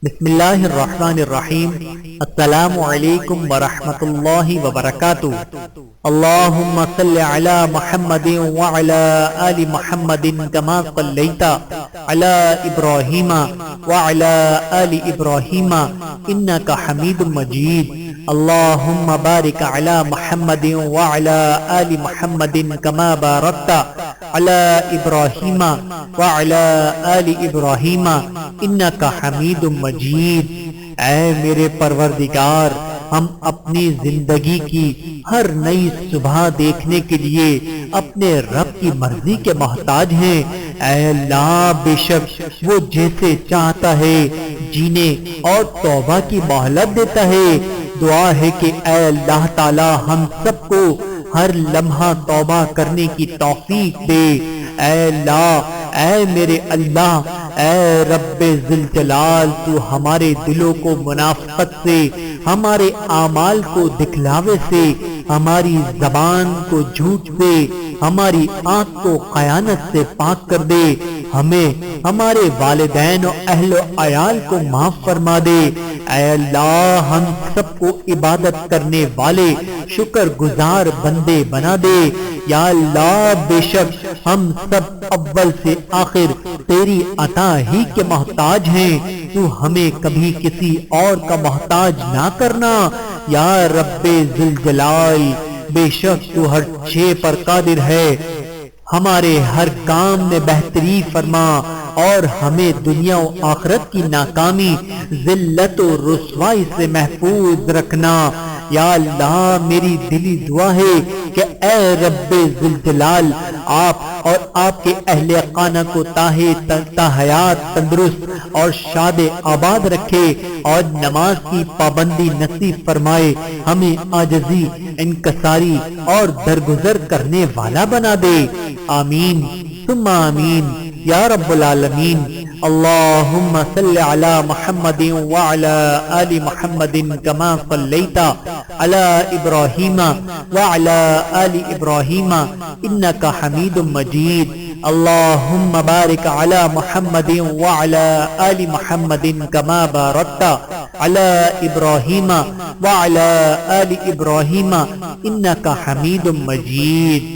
بسم اللہ الرحمن الرحیم۔ السلام علیکم ورحمۃ اللہ وبرکاتہ۔ اللہم صل علی محمد وعلی آل محمد کما صلیت علی ابراہیم وعلی آل ابراہیم انک حمید مجید۔ اللہم بارک علی محمد وعلی آل محمد کما بارکت علی ابراہیم وعلی آل ابراہیم انک حمید مجید۔ اے میرے پروردگار، ہم اپنی زندگی کی ہر نئی صبح دیکھنے کے لیے اپنے رب کی مرضی کے محتاج ہیں۔ اے اللہ، بے شک وہ جیسے چاہتا ہے جینے اور توبہ کی مہلت دیتا ہے۔ دعا ہے کہ اے اللہ تعالی ہم سب کو ہر لمحہ توبہ کرنے کی توفیق دے۔ اے اللہ، اے میرے اللہ، اے رب ذوالجلال، تو ہمارے دلوں کو منافقت سے، ہمارے اعمال کو دکھلاوے سے، ہماری زبان کو جھوٹ سے، ہماری آنکھ کو خیانت سے پاک کر دے۔ ہمیں، ہمارے والدین و اہل و عیال کو معاف فرما دے۔ اے اللہ، ہم سب کو عبادت کرنے والے شکر گزار بندے بنا دے۔ یا اللہ، بے شک ہم سب اول سے آخر تیری عطا ہی کے محتاج ہیں، تو ہمیں کبھی کسی اور کا محتاج نہ کرنا۔ یا رب ذوالجلال، بے شک تو ہر شے پر قادر ہے، ہمارے ہر کام میں بہتری فرما اور ہمیں دنیا و آخرت کی ناکامی، ذلت و رسوائی سے محفوظ رکھنا۔ یا اللہ، میری دلی دعا ہے کہ اے رب ذوالجلال، آپ اور آپ کے اہل خانہ کو تا حیات تندرست اور شاد آباد رکھے اور نماز کی پابندی نصیب فرمائے، ہمیں عاجزی، انکساری اور درگزر کرنے والا بنا دے۔ آمین ثم آمین یا رب العالمین۔ اللہم صل علی محمد وعلی آل محمد کما صلیت علی ابراہیم وعلی آل ابراہیم انک حمید مجید۔ اللہم بارک علی محمد وعلی آل محمد کما بارکت علی ابراہیم وعلی آل ابراہیم انک حمید مجید۔